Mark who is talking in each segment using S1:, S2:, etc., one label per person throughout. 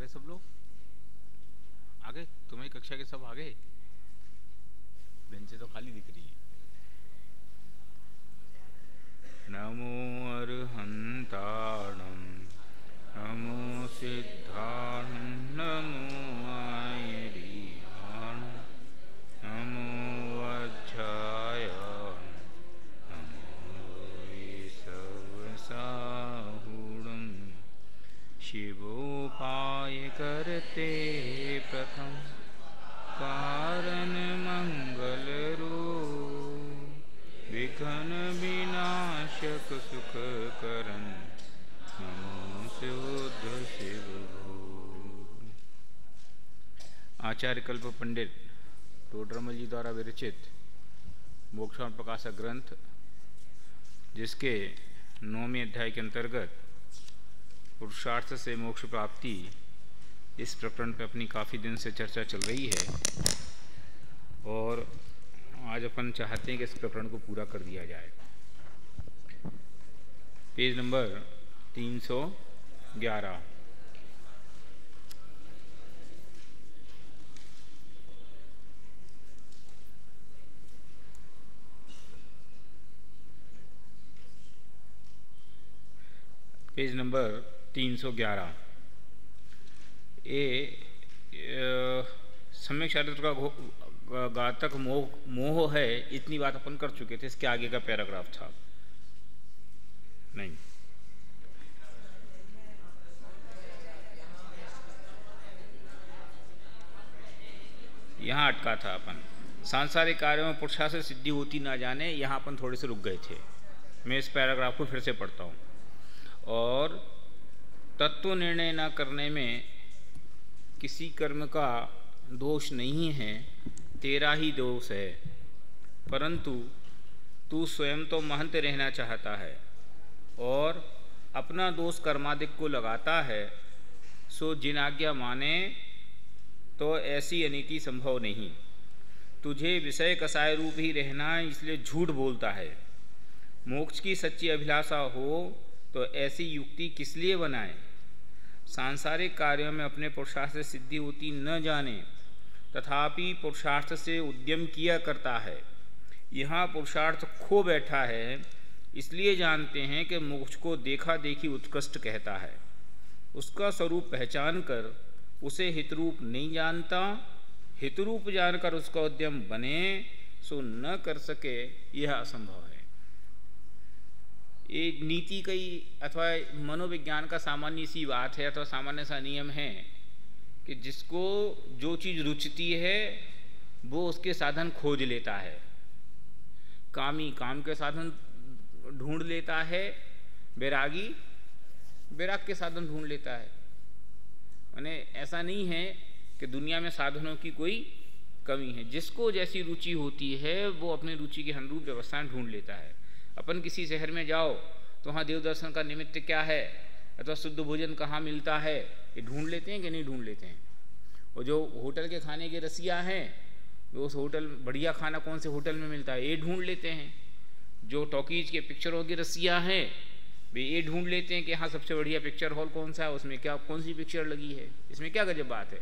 S1: गए सब लोग? आ गए? तुम्हारी कक्षा के सब आ गए? बेंचें तो खाली दिख रही हैं। नमो अरहंताणं नमो सिद्धाणं नमो आयरिहाणं नमो वज्रायाणं नमो विसवसाहुणं शिवोपाय करते प्रथम कारण मंगल रूप विघ्न विनाशक सुख करन नमो शुद्ध शिव। आचार्य कल्प पंडित टोडरमल जी द्वारा विरचित मोक्षाण प्रकाशक ग्रंथ, जिसके 9वें अध्याय के अंतर्गत पुरुषार्थ से मोक्ष प्राप्ति, इस प्रकरण पर अपनी काफ़ी दिन से चर्चा चल रही है और आज अपन चाहते हैं कि इस प्रकरण को पूरा कर दिया जाए। Page number 311। Page number 311। सम्यक शास्त्र का घातक मोह है, इतनी बात अपन कर चुके थे। इसके आगे का पैराग्राफ था नहीं, यहाँ अटका था अपन। सांसारिक कार्यों में पुरुषार्थ से सिद्धि होती ना जाने, यहाँ अपन थोड़े से रुक गए थे। मैं इस पैराग्राफ को फिर से पढ़ता हूँ। और तत्व निर्णय न करने में किसी कर्म का दोष नहीं है, तेरा ही दोष है। परंतु तू स्वयं तो महंत रहना चाहता है और अपना दोष कर्मादिक को लगाता है, सो जिन आज्ञा माने तो ऐसी अनीति संभव नहीं। तुझे विषय कसाय रूप ही रहना, इसलिए झूठ बोलता है। मोक्ष की सच्ची अभिलाषा हो तो ऐसी युक्ति किस लिए बनाए। सांसारिक कार्यों में अपने पुरुषार्थ से सिद्धि होती न जाने, तथापि पुरुषार्थ से उद्यम किया करता है। यहाँ पुरुषार्थ खो बैठा है, इसलिए जानते हैं कि मोक्ष को देखा देखी उत्कृष्ट कहता है। उसका स्वरूप पहचान कर उसे हितरूप नहीं जानता, हितरूप जानकर उसका उद्यम बने सो न कर सके, यह असंभव है। ये नीति का ही अथवा मनोविज्ञान का सामान्य सी बात है, अथवा सामान्य सा नियम है कि जिसको जो चीज़ रुचती है वो उसके साधन खोज लेता है। कामी काम के साधन ढूंढ लेता है, वैरागी वैराग के साधन ढूंढ लेता है। माने ऐसा नहीं है कि दुनिया में साधनों की कोई कमी है। जिसको जैसी रुचि होती है वो अपनी रुचि के अनुरूप व्यवस्थाएं ढूंढ लेता है। अपन किसी शहर में जाओ तो वहाँ देव दर्शन का निमित्त क्या है, अथवा शुद्ध भोजन कहाँ मिलता है, ये ढूंढ लेते हैं कि नहीं ढूंढ लेते हैं। और जो होटल के खाने के रसिया हैं, वो उस होटल बढ़िया खाना कौन से होटल में मिलता है ये ढूंढ लेते हैं। जो टॉकीज के पिक्चरों के रसिया हैं वे ये ढूंढ लेते हैं कि हाँ सबसे बढ़िया पिक्चर हॉल कौन सा है, उसमें क्या कौन सी पिक्चर लगी है। इसमें क्या गजब बात है।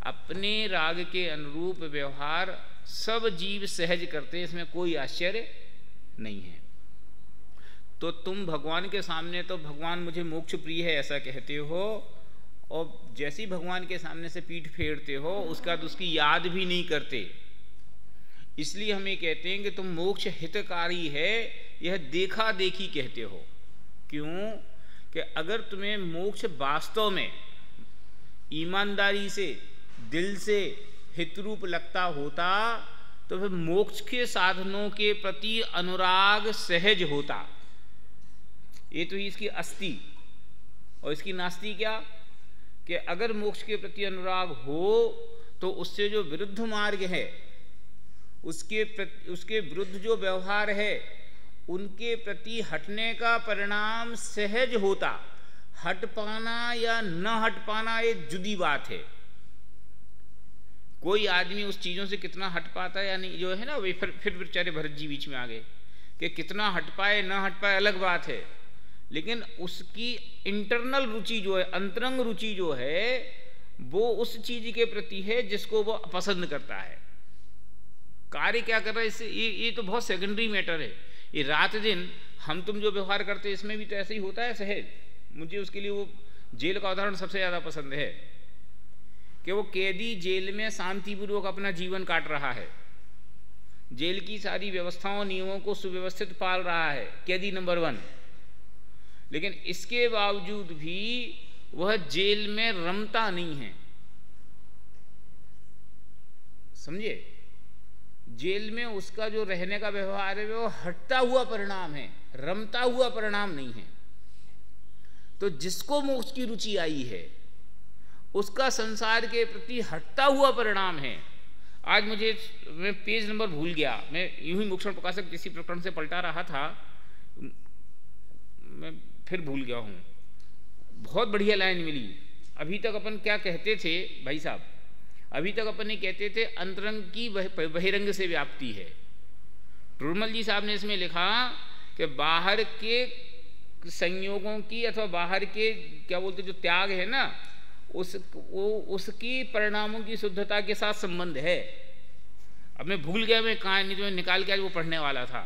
S1: अपने राग के अनुरूप व्यवहार सब जीव सहज करते हैं, इसमें कोई आश्चर्य नहीं है। तो तुम भगवान के सामने तो भगवान मुझे मोक्ष प्रिय है ऐसा कहते हो, और जैसी भगवान के सामने से पीठ फेरते हो उसका तो उसकी याद भी नहीं करते। इसलिए हम ये कहते हैं कि तुम मोक्ष हितकारी है, यह देखा देखी कहते हो। क्यों कि अगर तुम्हें मोक्ष वास्तव में ईमानदारी से दिल से हितरूप लगता होता तो फिर मोक्ष के साधनों के प्रति अनुराग सहज होता। ये तो इसकी अस्थि और इसकी नास्ति क्या कि अगर मोक्ष के प्रति अनुराग हो तो उससे जो विरुद्ध मार्ग है, उसके विरुद्ध जो व्यवहार है, उनके प्रति हटने का परिणाम सहज होता। हट पाना या न हट पाना एक जुदी बात है। कोई आदमी उस चीज़ों से कितना हट पाता है या नहीं, जो है ना, वे फिर बेचारे भरत जी बीच में आ गए कि कितना हट पाए न हट पाए अलग बात है, लेकिन उसकी इंटरनल रुचि जो है, अंतरंग रुचि जो है, वो उस चीज के प्रति है जिसको वो पसंद करता है। कार्य क्या कर रहा है इससे, ये तो बहुत सेकेंडरी मैटर है। ये रात दिन हम तुम जो व्यवहार करते हैं इसमें भी तो ऐसे ही होता है सहज। मुझे उसके लिए वो जेल का उदाहरण सबसे ज़्यादा पसंद है कि वो कैदी जेल में शांतिपूर्वक अपना जीवन काट रहा है, जेल की सारी व्यवस्थाओं नियमों को सुव्यवस्थित पाल रहा है, कैदी नंबर 1। लेकिन इसके बावजूद भी वह जेल में रमता नहीं है। समझे? जेल में उसका जो रहने का व्यवहार है वो हटता हुआ परिणाम है, रमता हुआ परिणाम नहीं है। तो जिसको मोक्ष की रुचि आई है उसका संसार के प्रति हटता हुआ परिणाम है। आज मैं पेज नंबर भूल गया, मैं यूं ही मोक्षण प्रकाशक किसी प्रकरण से पलटा रहा था, मैं फिर भूल गया हूं। बहुत बढ़िया लाइन मिली। अभी तक अपन क्या कहते थे भाई साहब, अभी तक अपन ये कहते थे अंतरंग की बहिरंग से व्याप्ति है। टूरमल जी साहब ने इसमें लिखा कि बाहर के संयोगों की अथवा बाहर के क्या बोलते जो त्याग है ना, उसकी परिणामों की शुद्धता के साथ संबंध है। अब मैं भूल गया, मैं कहाँ, नहीं तो मैं निकाल के आज वो पढ़ने वाला था,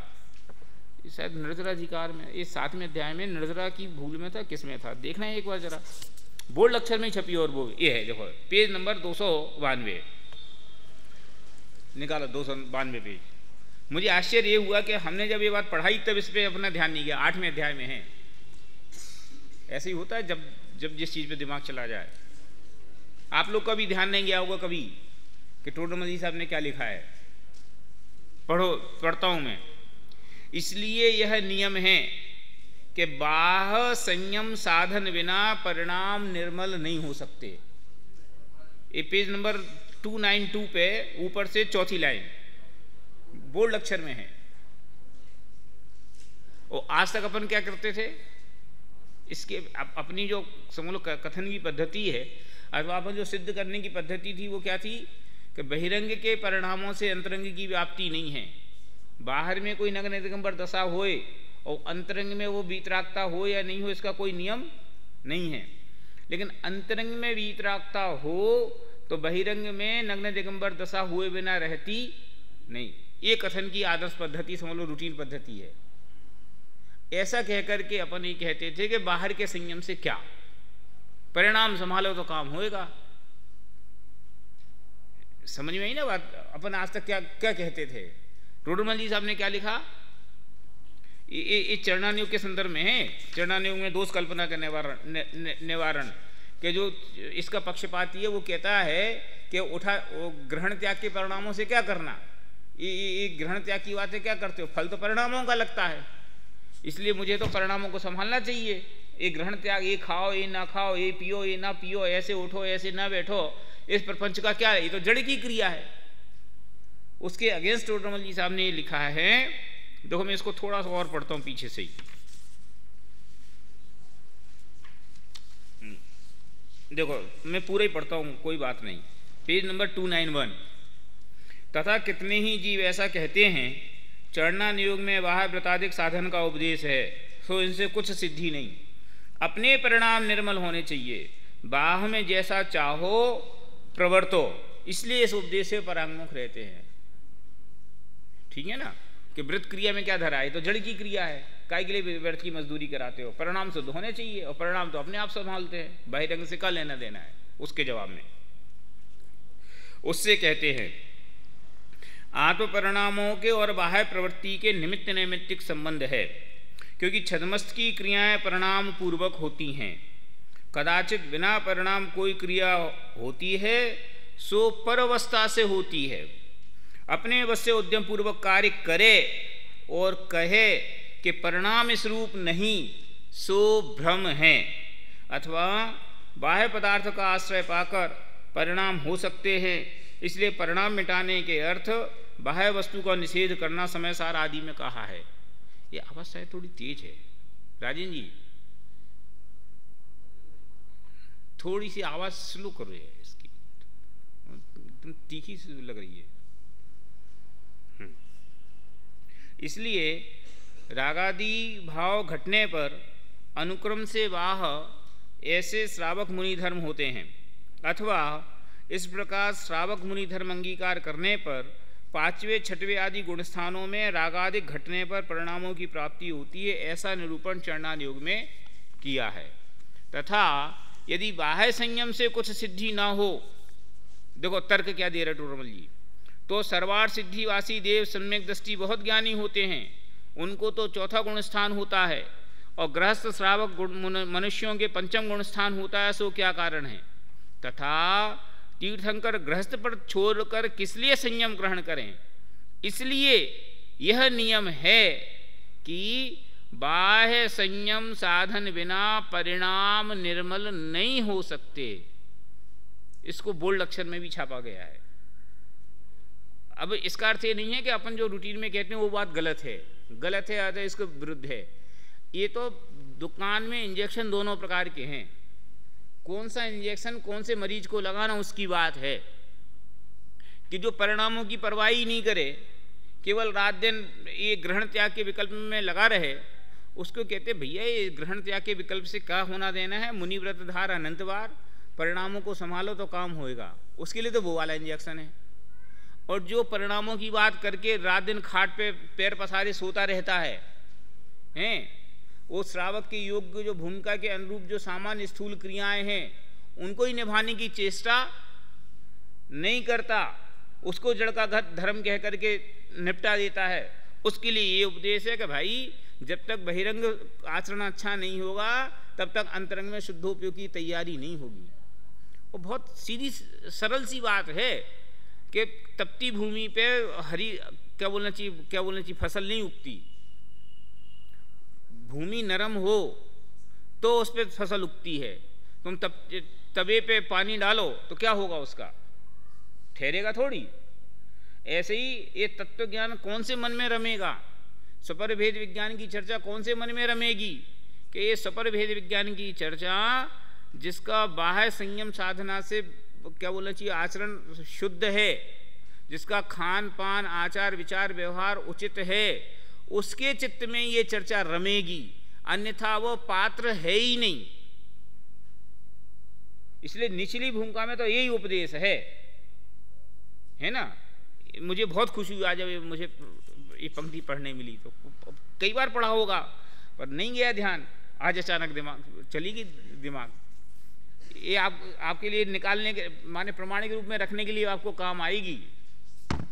S1: शायद निर्जराधिकार में, ये 7वें अध्याय में निर्जरा की भूल में था, किस में था, देखना है एक बार जरा, बोल्ड अक्षर में छपी और वो ये है, देखो पेज नंबर 292 निकालो, 292 पेज। मुझे आश्चर्य ये हुआ कि हमने जब ये बात पढ़ाई तब इस पर अपना ध्यान नहीं गया। 8वें अध्याय में है। ऐसे ही होता है जब जिस चीज़ पे दिमाग चला जाए। आप लोग का भी ध्यान नहीं गया होगा कभी कि टोडरमल जी साहब ने क्या लिखा है। पढ़ता हूं मैं। इसलिए यह नियम है कि बाह्य संयम साधन बिना परिणाम निर्मल नहीं हो सकते। ये पेज नंबर 292 पे ऊपर से चौथी लाइन बोल्ड अक्षर में है। और आज तक अपन क्या करते थे, इसके अपनी जो समझ लो कथन की पद्धति है अथवा अपन जो सिद्ध करने की पद्धति थी वो क्या थी कि बहिरंग के परिणामों से अंतरंग की व्याप्ति नहीं है। बाहर में कोई नग्न दिगंबर दशा होए और अंतरंग में वो वीतरागता हो या नहीं हो इसका कोई नियम नहीं है। लेकिन अंतरंग में वीतरागता हो तो बहिरंग में नग्न दिगंबर दशा हुए बिना रहती नहीं। ये कथन की आदर्श पद्धति समझ लो, रूटीन पद्धति है। ऐसा कहकर के अपन ये कहते थे कि बाहर के संयम से क्या, परिणाम संभालो तो काम होएगा। समझ में आई ना बात। अपन आज तक क्या क्या कहते थे। टोडरमल जी साहब ने क्या लिखा, ये चरणानुयोग के संदर्भ में है। चरणानुयोग में दोष कल्पना का निवारण के जो इसका पक्षपाती है वो कहता है कि ग्रहण त्याग के परिणामों से क्या करना। ये ग्रहण त्याग की बातें क्या करते हो, फल तो परिणामों का लगता है, इसलिए मुझे तो परिणामों को संभालना चाहिए। ये ग्रहण त्याग, ये खाओ ये ना खाओ, ये पियो ये ना पियो, ऐसे उठो ऐसे ना बैठो, इस प्रपंच का क्या है, ये तो जड़ की क्रिया है। उसके अगेंस्ट टोडरमल जी साहब ने लिखा है, देखो मैं इसको थोड़ा सा और पढ़ता हूं पीछे से ही। देखो मैं पूरा ही पढ़ता हूं, कोई बात नहीं। Page number 291। तथा कितने ही जीव ऐसा कहते हैं चरणानुयोग में बाह्य व्रताधिक साधन का उपदेश है, सो इनसे कुछ सिद्धि नहीं, अपने परिणाम निर्मल होने चाहिए, बाह्य में जैसा चाहो प्रवर्तो, इसलिए इस उपदेश से परांगमुख रहते हैं। ठीक है ना, कि व्रत क्रिया में क्या धरा है, तो जड़ की क्रिया है, काय के लिए व्यर्थ की मजदूरी कराते हो, परिणाम शुद्ध होने चाहिए और परिणाम तो अपने आप संभालते हैं, बहिरंग से क्या लेना देना है। उसके जवाब में उससे कहते हैं आत्म परिणामों के और बाह्य प्रवृत्ति के निमित्त नैमित्तिक संबंध है, क्योंकि छद्मस्त की क्रियाएं परिणाम पूर्वक होती हैं, कदाचित बिना परिणाम कोई क्रिया होती है सो परअवस्था से होती है। अपने वश से उद्यम पूर्वक कार्य करे और कहे कि परिणाम इस रूप नहीं सो भ्रम है, अथवा बाह्य पदार्थ का आश्रय पाकर परिणाम हो सकते हैं, इसलिए परिणाम मिटाने के अर्थ बाह्य वस्तु का निषेध करना समय सार आदि में कहा है। ये आवाज शायद थोड़ी तेज है राजेंद्र जी, थोड़ी सी आवाज स्लो करो इसकी, एकदम तीखी सी लग रही है। इसलिए रागादि भाव घटने पर अनुक्रम से वाह ऐसे श्रावक मुनि धर्म होते हैं। अथवा इस प्रकार श्रावक मुनि धर्म अंगीकार करने पर पांचवें छठवें आदि गुणस्थानों में रागादिक घटने पर परिणामों की प्राप्ति होती है, ऐसा निरूपण चरणान योग में किया है। तथा यदि बाह्य संयम से कुछ सिद्धि ना हो, देखो तर्क क्या दे रहे टोरमल जी, तो सर्वार्थ सिद्धिवासी देव सम्यक दृष्टि बहुत ज्ञानी होते हैं, उनको तो चौथा गुण स्थान होता है, और गृहस्थ श्रावक मनुष्यों के पंचम गुण स्थान होता है, सो क्या कारण है। तथा तीर्थंकर गृहस्थ पर छोड़कर किस लिए संयम ग्रहण करें, इसलिए यह नियम है कि बाह्य संयम साधन बिना परिणाम निर्मल नहीं हो सकते। इसको बोल्ड अक्षर में भी छापा गया है। अब इसका अर्थ ये नहीं है कि अपन जो रूटीन में कहते हैं वो बात गलत है, गलत है अतः इसके विरुद्ध है। ये तो दुकान में इंजेक्शन दोनों प्रकार के हैं, कौन सा इंजेक्शन कौन से मरीज को लगाना उसकी बात है, कि जो परिणामों की परवाह ही नहीं करे, केवल रात दिन ये ग्रहण त्याग के विकल्प में लगा रहे, उसको कहते भैया ये ग्रहण त्याग के विकल्प से क्या होना देना है, मुनि व्रत धार अनंत बार, परिणामों को संभालो तो काम होएगा, उसके लिए तो वो वाला इंजेक्शन है। और जो परिणामों की बात करके रात दिन खाट पे पैर पसारे सोता रहता है, हैं वो श्रावक के योग्य जो भूमिका के अनुरूप जो सामान्य स्थूल क्रियाएं हैं उनको ही निभाने की चेष्टा नहीं करता, उसको जड़ का घर धर्म कह करके निपटा देता है। उसके लिए ये उपदेश है कि भाई जब तक बहिरंग आचरण अच्छा नहीं होगा तब तक अंतरंग में शुद्धोपयोग की तैयारी नहीं होगी। वो बहुत सीधी सरल सी बात है कि तपती भूमि पे हरी क्या बोलना चाहिए फसल नहीं उगती, भूमि नरम हो तो उस पर फसल उगती है। तुम तवे पे पानी डालो तो क्या होगा, उसका ठहरेगा थोड़ी। ऐसे ही ये तत्व ज्ञान कौन से मन में रमेगा, सपर भेद विज्ञान की चर्चा कौन से मन में रमेगी, कि ये सपर भेद विज्ञान की चर्चा जिसका बाह्य संयम साधना से क्या बोलना चाहिए आचरण शुद्ध है, जिसका खान पान आचार विचार व्यवहार उचित है, उसके चित्त में ये चर्चा रमेगी, अन्यथा वो पात्र है ही नहीं। इसलिए निचली भूमिका में तो यही उपदेश है ना। मुझे बहुत खुशी हुई आज जब मुझे ये पंक्ति पढ़ने मिली, तो कई बार पढ़ा होगा पर नहीं गया ध्यान, आज अचानक दिमाग चली गई दिमाग। ये आपके लिए निकालने के माने प्रमाण के रूप में रखने के लिए आपको काम आएगी।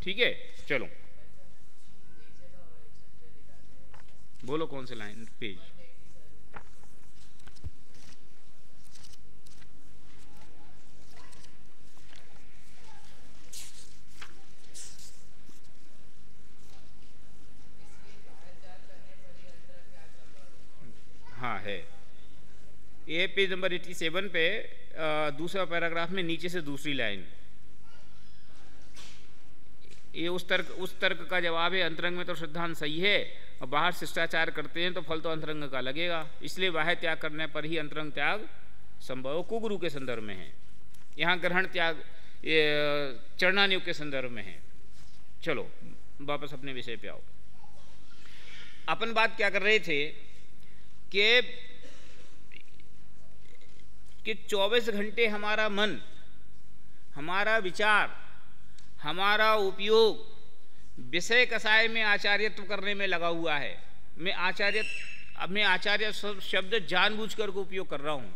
S1: ठीक है, चलो बोलो कौन से लाइन पेज। हाँ है, ये पेज नंबर 87 पे दूसरा पैराग्राफ में नीचे से दूसरी लाइन। ये उस तर्क का जवाब है, अंतरंग में तो श्रद्धांत सही है और बाहर शिष्टाचार करते हैं तो फल तो अंतरंग का लगेगा, इसलिए बाह्य त्याग करने पर ही अंतरंग त्याग संभव कुगुरु के संदर्भ में है। यहाँ ग्रहण त्याग ये चरणान योग के संदर्भ में है। चलो वापस अपने विषय पे आओ। अपन बात क्या कर रहे थे कि 24 घंटे हमारा मन, हमारा विचार, हमारा उपयोग विषय कसाय में आचार्यत्व करने में लगा हुआ है। मैं आचार्य शब्द जानबूझकर को उपयोग कर रहा हूँ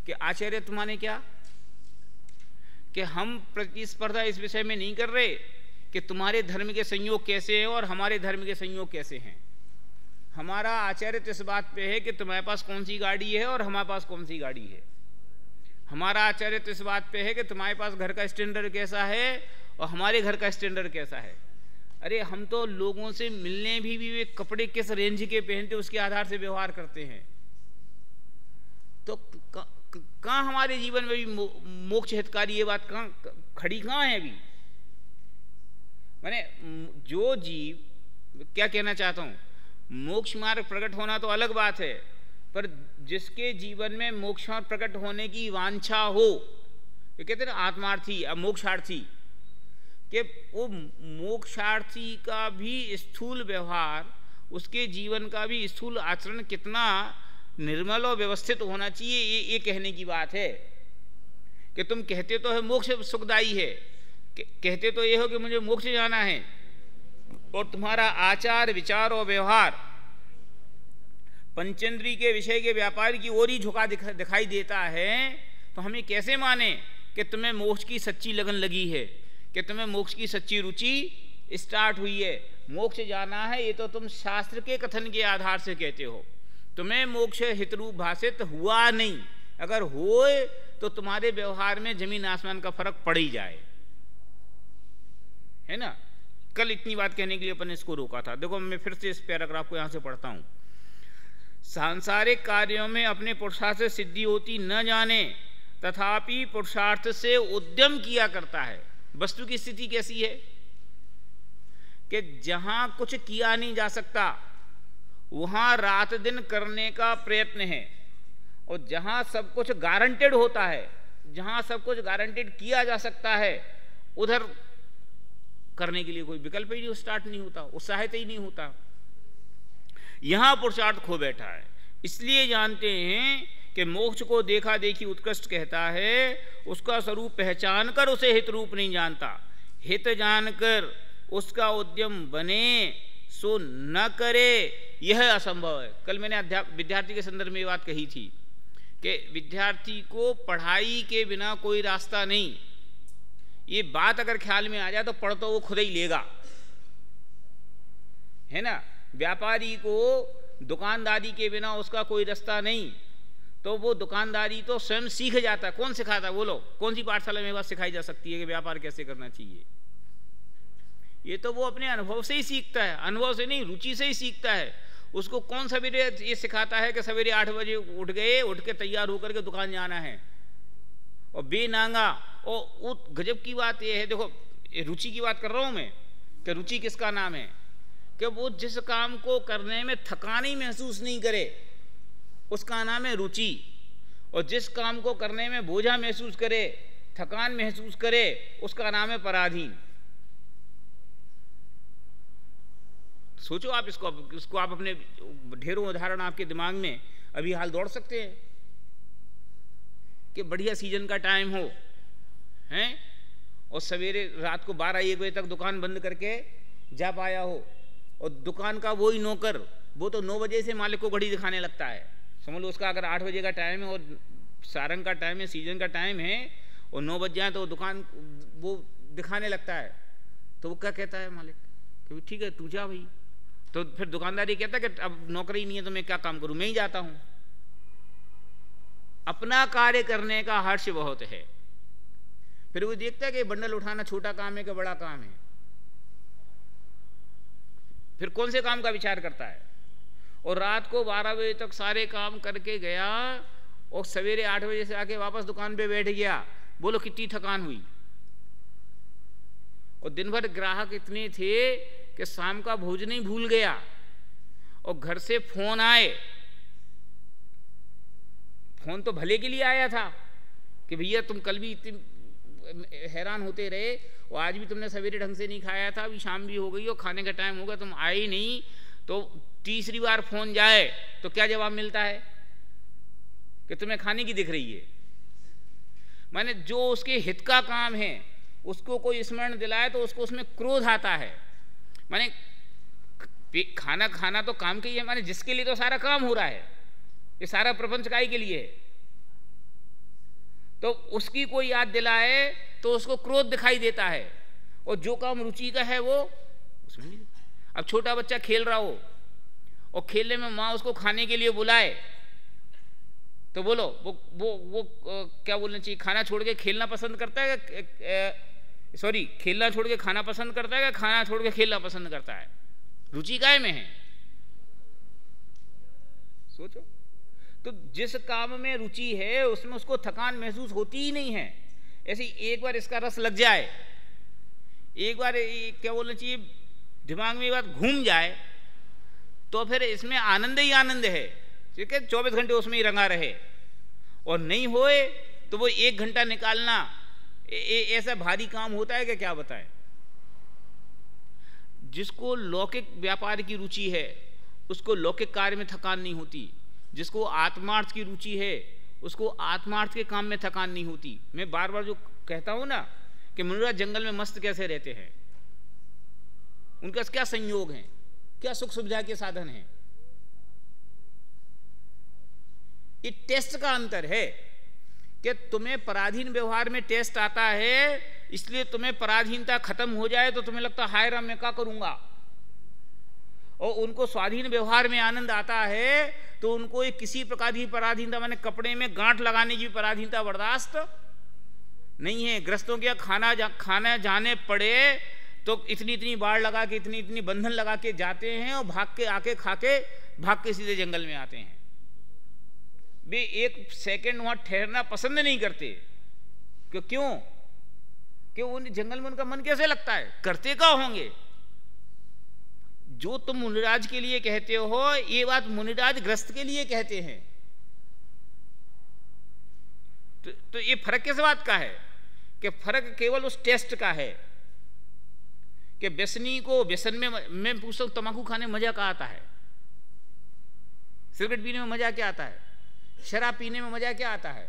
S1: कि आचार्यत्व माने क्या, कि हम प्रतिस्पर्धा इस विषय में नहीं कर रहे कि तुम्हारे धर्म के संयोग कैसे हैं और हमारे धर्म के संयोग कैसे हैं। हमारा आचार्य इस बात पे है कि तुम्हारे पास कौन सी गाड़ी है और हमारे पास कौन सी गाड़ी है। हमारा आचार्य इस बात पे है कि तुम्हारे पास घर का स्टैंडर्ड कैसा है और हमारे घर का स्टैंडर्ड कैसा है। अरे हम तो लोगों से मिलने भी वे कपड़े किस रेंज के पहनते उसके आधार से व्यवहार करते हैं। तो कहाँ हमारे जीवन में भी मोक्ष हितकारी ये बात कहाँ खड़ी कहाँ है अभी। माने जो जीव, क्या कहना चाहता हूँ, मोक्ष मार्ग प्रकट होना तो अलग बात है, पर जिसके जीवन में मोक्ष मार्ग प्रकट होने की वांछा हो, ये कहते हैं ना आत्मार्थी या मोक्षार्थी, कि वो मोक्षार्थी का भी स्थूल व्यवहार, उसके जीवन का भी स्थूल आचरण कितना निर्मल और व्यवस्थित होना चाहिए, ये कहने की बात है कि तुम कहते तो है मोक्ष सुखदायी है, कहते तो ये हो कि मुझे मोक्ष जाना है, और तुम्हारा आचार विचार और व्यवहार पंचेंद्री के विषय के व्यापार की ओर ही झुका दिखाई देता है, तो हमें कैसे माने कि तुम्हें मोक्ष की सच्ची लगन लगी है, कि तुम्हें मोक्ष की सच्ची रुचि स्टार्ट हुई है, मोक्ष जाना है। ये तो तुम शास्त्र के कथन के आधार से कहते हो, तुम्हें मोक्ष हितरूप भाषित हुआ नहीं। अगर होए तो तुम्हारे व्यवहार में जमीन आसमान का फर्क पड़ ही जाए, है ना। कल इतनी बात कहने के लिए अपन इसको रोका था। देखो मैं फिर से इस पैराग्राफ को यहां से पढ़ता हूं। सांसारिक कार्यों में अपने पुरुषार्थ से सिद्धि होती न जाने, तथापि पुरुषार्थ से उद्यम किया करता है। वस्तु की स्थिति कैसी है कि जहां कुछ किया नहीं जा सकता वहां रात दिन करने का प्रयत्न है, और जहां सब कुछ गारंटेड होता है, जहां सब कुछ गारंटेड किया जा सकता है, उधर करने के लिए कोई विकल्प ही नहीं, स्टार्ट नहीं होता, उत्साहित ही नहीं होता। यहां पुरुषार्थ खो बैठा है। इसलिए जानते हैं कि मोक्ष को देखा देखी उत्कृष्ट कहता है, उसका स्वरूप पहचान कर उसे हित रूप नहीं जानता। हित जानकर उसका उद्यम बने सो न करे, यह असंभव है। कल मैंने विद्यार्थी के संदर्भ में ये बात कही थी कि विद्यार्थी को पढ़ाई के बिना कोई रास्ता नहीं। ये बात अगर ख्याल में आ जाए तो पढ़ तो वो खुद ही लेगा, है ना। व्यापारी को दुकानदारी के बिना उसका कोई रास्ता नहीं, तो वो दुकानदारी तो स्वयं सीख जाता है। कौन सिखाता है बोलो? कौन सी पाठशाला में बात सिखाई जा सकती है कि व्यापार कैसे करना चाहिए? ये तो वो अपने अनुभव से ही सीखता है, अनुभव से नहीं, रुचि से ही सीखता है। उसको कौन सवेरे ये सिखाता है कि सवेरे 8 बजे उठ गए, उठ के तैयार होकर के दुकान जाना है, और बेनांगा। और गजब की बात यह है, देखो रुचि की बात कर रहा हूं मैं, कि रुचि किसका नाम है कि वो जिस काम को करने में थकान ही महसूस नहीं करे, उसका नाम है रुचि। और जिस काम को करने में बोझा महसूस करे, थकान महसूस करे, उसका नाम है पराधीन। सोचो आप इसको आप अपने ढेरों उदाहरण आपके दिमाग में अभी हाल दौड़ सकते हैं कि बढ़िया सीजन का टाइम हो हैं, और सवेरे रात को 12-1 बजे तक दुकान बंद करके जा पाया हो, और दुकान का वही नौकर वो तो 9 बजे से मालिक को घड़ी दिखाने लगता है। समझ लो उसका अगर 8 बजे का टाइम है और सारंग का टाइम है, सीजन का टाइम है, और 9 बज जाए तो दुकान वो दिखाने लगता है, तो वो क्या कहता है मालिक कि ठीक है तू जा भाई। तो फिर दुकानदारी कहता है कि अब नौकरी नहीं है तो मैं क्या काम करूं, मैं ही जाता हूं। अपना कार्य करने का हर्ष बहुत है। फिर वो देखता है कि बंडल उठाना छोटा काम है कि बड़ा काम है, फिर कौन से काम का विचार करता है। और रात को 12 बजे तक सारे काम करके गया और सवेरे 8 बजे से आके वापस दुकान पे बैठ गया, बोलो कितनी थकान हुई। और दिन भर ग्राहक इतने थे कि शाम का भोजन ही भूल गया, और घर से फोन आए, फोन तो भले के लिए आया था कि भैया तुम कल भी इतने हैरान होते रहे और आज भी तुमने सवेरे ढंग से नहीं खाया था, अभी शाम भी हो गई और खाने का टाइम होगा, तुम आए ही नहीं। तो तीसरी बार फोन जाए तो क्या जवाब मिलता है कि तुम्हें खाने की दिख रही है। माने जो उसके हित का काम है उसको कोई स्मरण दिलाए तो उसको उसमें क्रोध आता है। माने खाना खाना तो काम के ही है, माने जिसके लिए तो सारा काम हो रहा है, ये सारा प्रपंच काय के लिए है, तो उसकी कोई याद दिलाए तो उसको क्रोध दिखाई देता है, और जो काम रुचि का है वो उसमें नहीं। अब छोटा बच्चा खेल रहा हो और खेलने में माँ उसको खाने के लिए बुलाए तो बोलो वो क्या बोलना चाहिए, खाना छोड़ के खेलना पसंद करता है, सॉरी खेलना छोड़ के खाना पसंद करता है, खाना छोड़ के खेलना पसंद करता है? रुचि काय में है? सोचो। तो जिस काम में रुचि है उसमें उसको थकान महसूस होती ही नहीं है। ऐसे एक बार इसका रस लग जाए, एक बार क्या बोलना चाहिए, दिमाग में ये बात घूम जाए तो फिर इसमें आनंद ही आनंद है, ठीक है, 24 घंटे उसमें ही रंगा रहे। और नहीं होए तो वो 1 घंटा निकालना ऐसा भारी काम होता है कि क्या बताएं। जिसको लौकिक व्यापार की रुचि है उसको लौकिक कार्य में थकान नहीं होती, जिसको आत्मार्थ की रुचि है उसको आत्मार्थ के काम में थकान नहीं होती। मैं बार बार जो कहता हूं ना कि मुनिराज जंगल में मस्त कैसे रहते हैं, उनका क्या संयोग है, क्या सुख सुविधा के साधन हैं। ये टेस्ट का अंतर है कि तुम्हें पराधीन व्यवहार में टेस्ट आता है, इसलिए तुम्हें पराधीनता खत्म हो जाए तो तुम्हें लगता है हाय राम मैं क्या करूंगा, और उनको स्वाधीन व्यवहार में आनंद आता है तो उनको एक किसी प्रकार की पराधीनता, माने कपड़े में गांठ लगाने की पराधीनता बर्दाश्त नहीं है। ग्रस्तों के खाना जाने पड़े तो इतनी इतनी बाड़ लगा के, इतनी इतनी बंधन लगा के जाते हैं और भाग के आके खा के भाग के सीधे जंगल में आते हैं। वे एक सेकंड वहां ठहरना पसंद नहीं करते। क्यों? उन जंगल में उनका मन कैसे लगता है, करते क्या होंगे। जो तुम मुनिराज के लिए कहते हो ये बात मुनिराज ग्रस्त के लिए कहते हैं। तो ये फर्क किस बात का है कि फर्क केवल उस टेस्ट का है कि व्यसनी को व्यसन में, मैं पूछता हूं तंबाकू खाने में मजा क्या आता है, सिगरेट पीने में मजा क्या आता है, शराब पीने में मजा क्या आता है।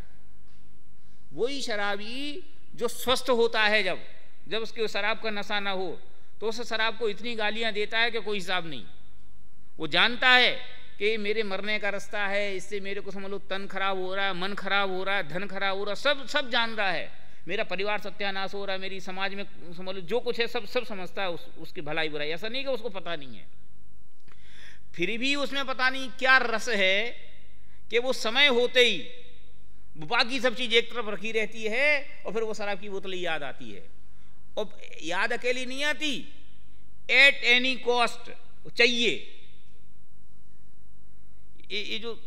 S1: वही शराबी जो स्वस्थ होता है, जब उसके शराब का नशा ना हो तो उस शराब को इतनी गालियां देता है कि कोई हिसाब नहीं। वो जानता है कि मेरे मरने का रास्ता है, इससे मेरे को समझ लो तन खराब हो रहा है, मन खराब हो रहा है, धन खराब हो रहा है, सब जान रहा है, मेरा परिवार सत्यानाश हो रहा है, मेरी समाज में समझ लो जो कुछ है सब समझता है उसकी भलाई बुराई। ऐसा नहीं कि उसको पता नहीं है, फिर भी उसमें पता नहीं क्या रस है कि वो समय होते ही बाकी सब चीज एक तरफ रखी रहती है और फिर वो शराब की बोतल याद आती है। और याद अकेली नहीं आती, एट एनी कॉस्ट चाहिए। ये जो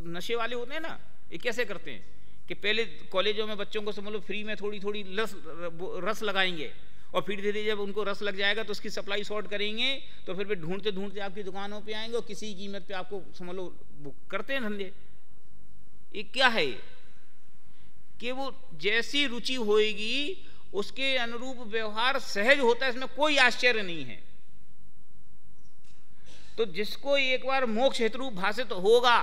S1: नशे वाले होते हैं ना, ये कैसे करते हैं कि पहले कॉलेजों में बच्चों को समझ लो फ्री में थोड़ी थोड़ी रस लगाएंगे और फिर धीरे जब उनको रस लग जाएगा तो उसकी सप्लाई शॉर्ट करेंगे, तो फिर ढूंढते ढूंढते आपकी दुकानों पे आएंगे और किसी कीमत पे आपको समझ लो करते हैं धंधे। ये क्या है कि वो जैसी रुचि होएगी उसके अनुरूप व्यवहार सहज होता है, इसमें कोई आश्चर्य नहीं है। तो जिसको एक बार मोक्ष हेतु भाषित होगा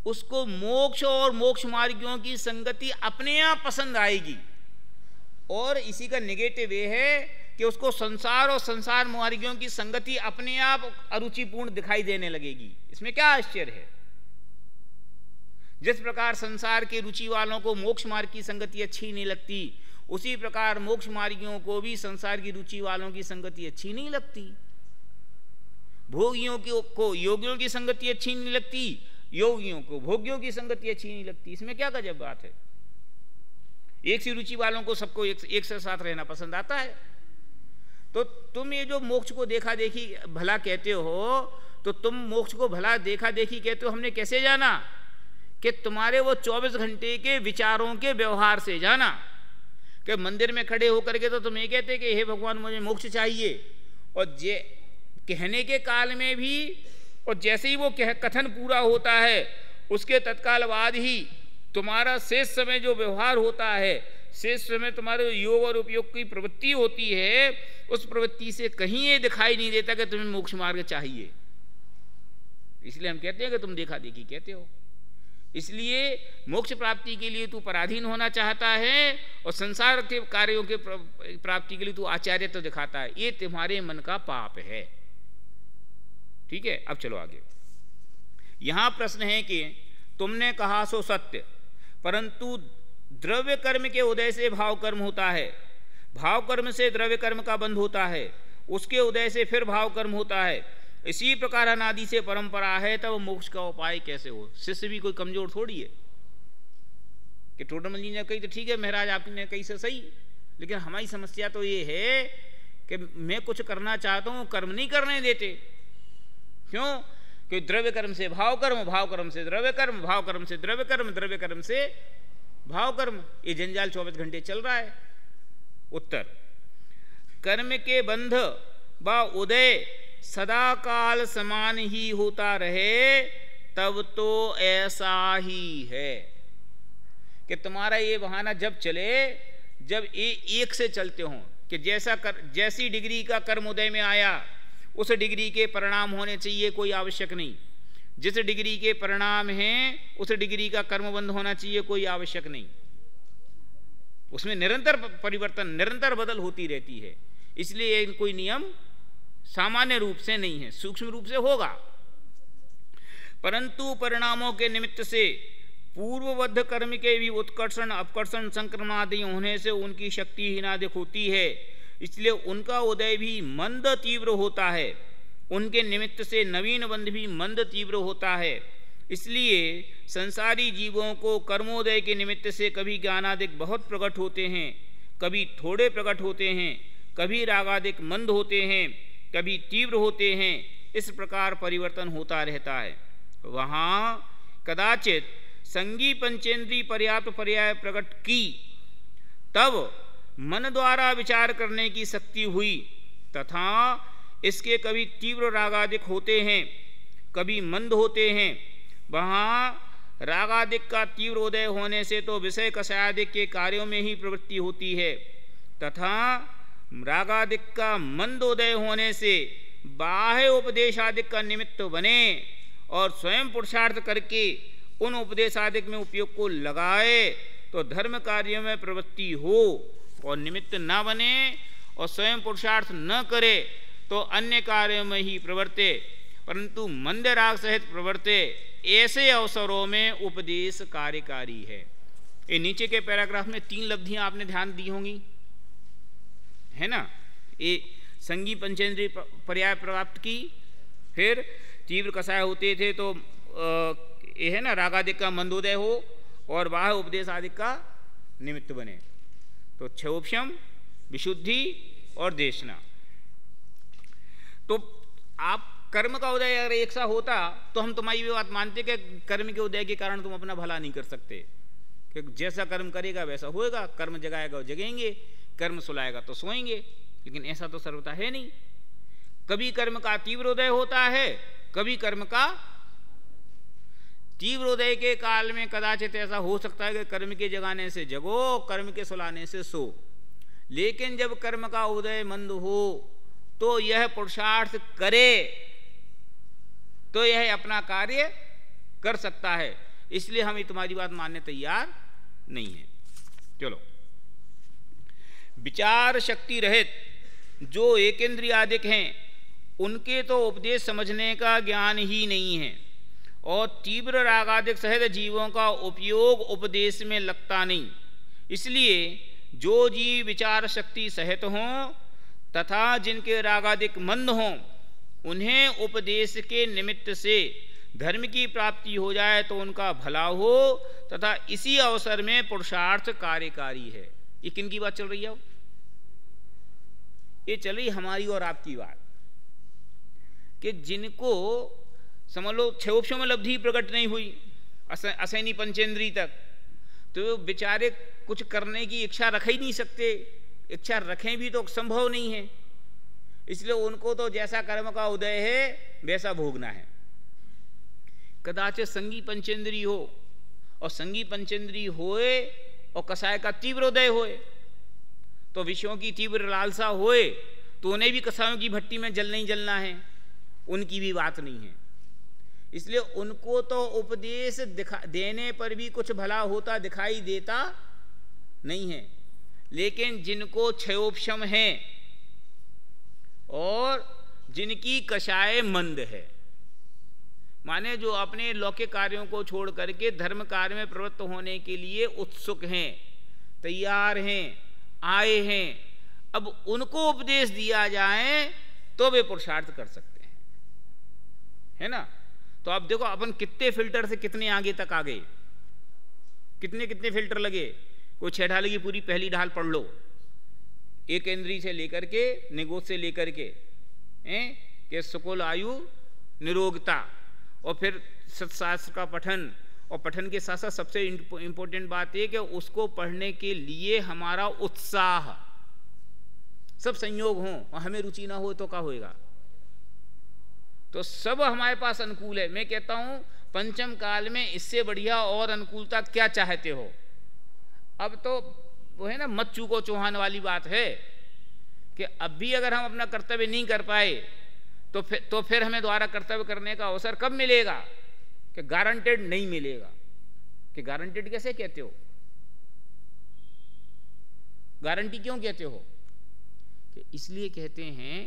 S1: उसको मोक्ष और मोक्ष मार्गियों की संगति अपने आप पसंद आएगी। और इसी का नेगेटिव ये है कि उसको संसार और संसार मार्गियों की संगति अपने आप अरुचिपूर्ण दिखाई देने लगेगी। इसमें क्या आश्चर्य है। जिस प्रकार संसार के रुचि वालों को मोक्ष मार्ग की संगति अच्छी नहीं लगती, उसी प्रकार मोक्ष मार्गियों को भी संसार की रुचि वालों की संगति अच्छी नहीं लगती। भोगियों को योगियों की संगति अच्छी नहीं लगती, योगियों को भोगियों की संगति अच्छी नहीं लगती। इसमें क्या गजब बात है। एक सी रुचि वालों को सबको एक से साथ रहना पसंद आता है। तो तुम ये जो मोक्ष को देखा देखी भला कहते हो, तो तुम मोक्ष को भला देखा देखी कहते हो, हमने कैसे जाना कि तुम्हारे वो 24 घंटे के विचारों के व्यवहार से जाना। कि मंदिर में खड़े होकर के तो तुम ये कहते कि हे भगवान मुझे मोक्ष चाहिए, और कहने के काल में भी, और जैसे ही वो कथन पूरा होता है उसके तत्काल बाद ही तुम्हारा शेष समय जो व्यवहार होता है, शेष समय तुम्हारे योग और उपयोग की प्रवृत्ति होती है, उस प्रवृत्ति से कहीं ये दिखाई नहीं देता कि तुम्हें मोक्ष मार्ग चाहिए। इसलिए हम कहते हैं कि तुम देखा देखी कहते हो। इसलिए मोक्ष प्राप्ति के लिए तू पराधीन होना चाहता है और संसार के कार्यों के प्राप्ति के लिए तू आचार्य तो दिखाता है। ये तुम्हारे मन का पाप है। ठीक है, अब चलो आगे। यहां प्रश्न है कि तुमने कहा सो सत्य, परंतु द्रव्य कर्म के उदय से भाव कर्म होता है, भाव कर्म से द्रव्य कर्म का बंध होता है, उसके उदय से फिर भाव कर्म होता है, इसी प्रकार अनादि से परंपरा है, तब मोक्ष का उपाय कैसे हो। शिष्य भी कोई कमजोर थोड़ी है कि टोडरमल जी ने कही तो ठीक है महाराज आपने कही से सही, लेकिन हमारी समस्या तो ये है कि मैं कुछ करना चाहता हूं, कर्म नहीं करने देते। क्यों? कि द्रव्य कर्म से भाव कर्म, भाव कर्म से द्रव्य कर्म, भाव कर्म से द्रव्य कर्म, द्रव्य कर्म से भाव कर्म, ये जंजाल 24 घंटे चल रहा है। उत्तर, कर्म के बंध व उदय सदा काल समान ही होता रहे तब तो ऐसा ही है कि तुम्हारा ये बहाना जब चले, जब एक से चलते हो कि जैसी डिग्री का कर्म उदय में आया उस डिग्री के परिणाम होने चाहिए, कोई आवश्यक नहीं। जिस डिग्री के परिणाम हैं उस डिग्री का कर्म बंध होना चाहिए, कोई आवश्यक नहीं। उसमें निरंतर परिवर्तन, निरंतर बदल होती रहती है। इसलिए कोई नियम सामान्य रूप से नहीं है, सूक्ष्म रूप से होगा। परंतु परिणामों के निमित्त से पूर्वबद्ध कर्म के भी उत्कर्षण अपकर्षण संक्रमण आदि होने से उनकी शक्ति हीनाधिक होती है। इसलिए उनका उदय भी मंद तीव्र होता है, उनके निमित्त से नवीन बंध भी मंद तीव्र होता है। इसलिए संसारी जीवों को कर्मोदय के निमित्त से कभी ज्ञानादिक बहुत प्रकट होते हैं, कभी थोड़े प्रकट होते हैं, कभी रागादिक मंद होते हैं, कभी तीव्र होते हैं। इस प्रकार परिवर्तन होता रहता है। वहाँ कदाचित संगी पंचेंद्री पर्याप्त पर्याय प्रकट की, तब मन द्वारा विचार करने की शक्ति हुई, तथा इसके कभी तीव्र रागादिक होते हैं, कभी मंद होते हैं। वहाँ रागादिक का तीव्र उदय होने से तो विषय कषायादिक के कार्यों में ही प्रवृत्ति होती है, तथा रागादिक का मंद उदय होने से बाह्य उपदेशादिक का निमित्त बने और स्वयं पुरुषार्थ करके उन उपदेशादिक में उपयोग को लगाए तो धर्म कार्यों में प्रवृत्ति हो, और निमित्त न बने और स्वयं पुरुषार्थ न करे तो अन्य कार्यों में ही प्रवर्ते, परंतु मंद राग सहित प्रवर्ते। ऐसे अवसरों में उपदेश कार्यकारी है। ये नीचे के पैराग्राफ में 3 लब्धियां आपने ध्यान दी होंगी, है ना। ये संगी पंचेंद्रिय पर्याय प्राप्त की, फिर तीव्र कषाय होते थे तो ये है ना रागादिक का मंदोदय हो और बाह्य उपदेश आदि का निमित्त बने। तो क्षोभशम, विशुद्धि और देशना। तो आप कर्म का उदय अगर एक सा होता तो हम तुम्हारी बात मानते कि कर्म के उदय के कारण तुम अपना भला नहीं कर सकते, कि जैसा कर्म करेगा वैसा होएगा, कर्म जगाएगा वो जगेंगे, कर्म सुलाएगा तो सोएंगे। लेकिन ऐसा तो सर्वथा है नहीं। कभी कर्म का तीव्र उदय होता है, कभी कर्म का तीव्र उदय के काल में कदाचित ऐसा हो सकता है कि कर्म के जगाने से जगो, कर्म के सुलाने से सो। लेकिन जब कर्म का उदय मंद हो तो यह पुरुषार्थ करे तो यह अपना कार्य कर सकता है। इसलिए हम तुम्हारी बात मानने तैयार नहीं है। चलो, विचार शक्ति रहित जो एकेंद्रियादिक हैं उनके तो उपदेश समझने का ज्ञान ही नहीं है, और तीव्र रागादिक सहित जीवों का उपयोग उपदेश में लगता नहीं। इसलिए जो जीव विचार शक्ति सहित हों तथा जिनके रागादिक मंद हों, उन्हें उपदेश के निमित्त से धर्म की प्राप्ति हो जाए तो उनका भला हो, तथा इसी अवसर में पुरुषार्थ कार्यकारी है। ये किन की बात चल रही है? ये चल रही हमारी और आपकी बात, कि जिनको समझ लो क्षोभशम में लब्धि प्रकट नहीं हुई असैनी पंचेंद्री तक, तो बेचारे कुछ करने की इच्छा रख ही नहीं सकते। इच्छा रखें भी तो संभव नहीं है। इसलिए उनको तो जैसा कर्म का उदय है वैसा भोगना है। कदाचित संगी पंचेंद्री हो और संगी पंचेंद्री होए और कषाय का तीव्र उदय होए, तो विषयों की तीव्र लालसा होए तो उन्हें भी कषायों की भट्टी में जलना ही जलना है, उनकी भी बात नहीं है। इसलिए उनको तो उपदेश देने पर भी कुछ भला होता दिखाई देता नहीं है। लेकिन जिनको क्षयोपशम है और जिनकी कषाय मंद है, माने जो अपने लौकिक कार्यों को छोड़ करके धर्म कार्य में प्रवृत्त होने के लिए उत्सुक हैं, तैयार हैं, आए हैं, अब उनको उपदेश दिया जाए तो वे पुरुषार्थ कर सकते हैं, है ना। तो आप देखो अपन कितने फिल्टर से कितने आगे तक आ गए, कितने कितने फिल्टर लगे। कोई 6 ढाल की पूरी पहली ढाल पढ़ लो, एक इंद्री से लेकर के निगोद से लेकर के सुकुल आयु निरोगता, और फिर सत्शास्त्र का पठन, और पठन के साथ साथ सबसे इंपॉर्टेंट बात यह कि उसको पढ़ने के लिए हमारा उत्साह, सब संयोग हों और हमें रुचि ना हो तो क्या होएगा। तो सब हमारे पास अनुकूल है। मैं कहता हूं पंचम काल में इससे बढ़िया और अनुकूलता क्या चाहते हो। अब तो वो है ना मत चूको चौहान वाली बात है कि अब भी अगर हम अपना कर्तव्य नहीं कर पाए तो फिर हमें दोबारा कर्तव्य करने का अवसर कब मिलेगा। कि गारंटेड नहीं मिलेगा। कि गारंटेड कैसे कहते हो? गारंटी क्यों कहते हो? कि इसलिए कहते हैं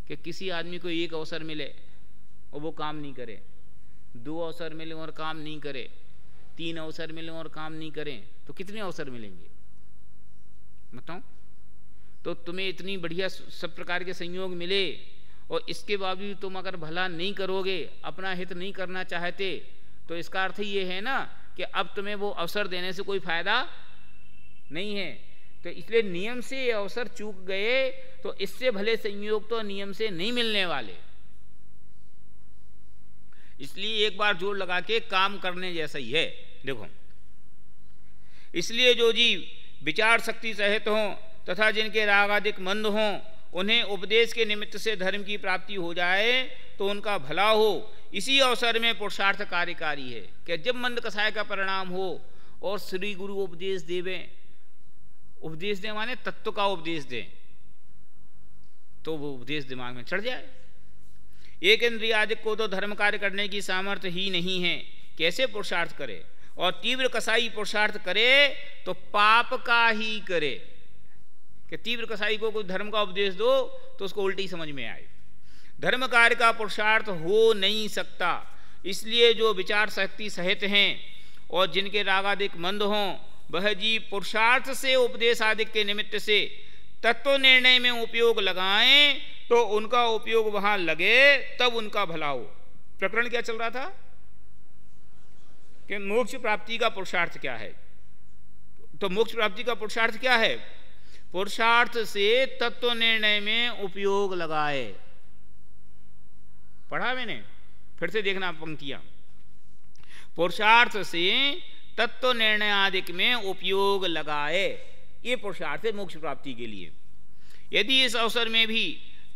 S1: कि किसी आदमी को एक अवसर मिले और वो काम नहीं करे, 2 अवसर मिले और काम नहीं करे, 3 अवसर मिले और काम नहीं करें, तो कितने अवसर मिलेंगे बताओ? तो तुम्हें इतनी बढ़िया सब प्रकार के संयोग मिले और इसके बावजूद तुम अगर भला नहीं करोगे, अपना हित नहीं करना चाहते, तो इसका अर्थ ये है ना कि अब तुम्हें वो अवसर देने से कोई फायदा नहीं है। तो इसलिए नियम से ये अवसर चूक गए तो इससे भले संयोग तो नियम से नहीं मिलने वाले। इसलिए एक बार जोर लगा के काम करने जैसा ही है। देखो, इसलिए जो जीव विचार शक्ति सहित हों तथा जिनके राग आदि मंद हों, उन्हें उपदेश के निमित्त से धर्म की प्राप्ति हो जाए तो उनका भला हो। इसी अवसर में पुरुषार्थ कार्यकारी है कि जब मंद कसाय का परिणाम हो और श्री गुरु उपदेश देवें, उपदेश दें माने तत्व का उपदेश दें, तो वो उपदेश दिमाग में चढ़ जाए। एक इंद्रियादिक को तो धर्म कार्य करने की सामर्थ्य ही नहीं है, कैसे पुरुषार्थ करे? और तीव्र कसाई पुरुषार्थ करे तो पाप का ही करे। कि तीव्र कसाई को कोई धर्म का उपदेश दो तो उसको उल्टी समझ में आए। धर्म कार्य का पुरुषार्थ हो नहीं सकता। इसलिए जो विचार शक्ति सहित हैं और जिनके रागादिक मंद हों, वह जीव पुरुषार्थ से उपदेश आदि के निमित्त से तत्व निर्णय में उपयोग लगाएं तो उनका उपयोग वहां लगे, तब उनका भला हो। प्रकरण क्या चल रहा था कि मोक्ष प्राप्ति का पुरुषार्थ क्या है? तो मोक्ष प्राप्ति का पुरुषार्थ क्या है? पुरुषार्थ से तत्व निर्णय में उपयोग लगाए। पढ़ा मैंने, फिर से देखना पंक्तियां। पुरुषार्थ से तत्व निर्णय आदि में उपयोग लगाए, ये पुरुषार्थ है मोक्ष प्राप्ति के लिए। यदि इस अवसर में भी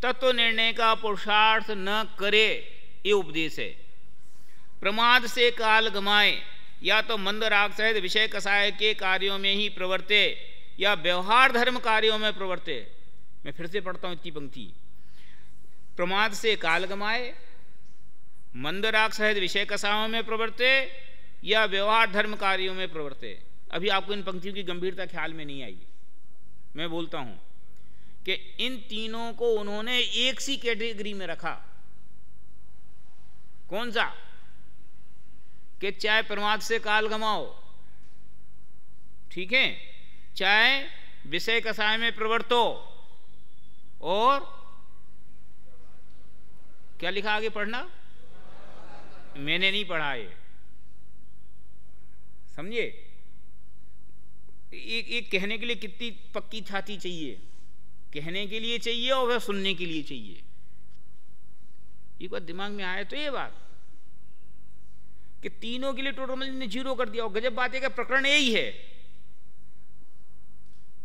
S1: तत्व निर्णय का पुरुषार्थ न करे, ये उपदेश है। प्रमाद से काल गमाए, या तो मंद राग सहित विषय कसाय के कार्यों में ही प्रवर्ते या व्यवहार धर्म कार्यों में प्रवर्ते। मैं फिर से पढ़ता हूं इतनी पंक्ति। प्रमाद से काल गमाए, मंद राग सहित विषय कसायों में प्रवर्ते या व्यवहार धर्म कार्यों में प्रवर्ते। अभी आपको इन पंक्तियों की गंभीरता ख्याल में नहीं आई। मैं बोलता हूं कि इन तीनों को उन्होंने एक सी कैटेगरी में रखा। कौन सा? कि चाहे प्रमाद से काल गमाओ, ठीक है, चाहे विषय कसाय में प्रवर्तो, और क्या लिखा आगे पढ़ना? मैंने नहीं पढ़ा ये, समझे? एक कहने के लिए कितनी पक्की छाती चाहिए? कहने के लिए चाहिए और वह सुनने के लिए चाहिए। ये बात दिमाग में आए तो ये बात कि तीनों के लिए टोटल ने 0 कर दिया। और गजब बात है कि प्रकरण यही है,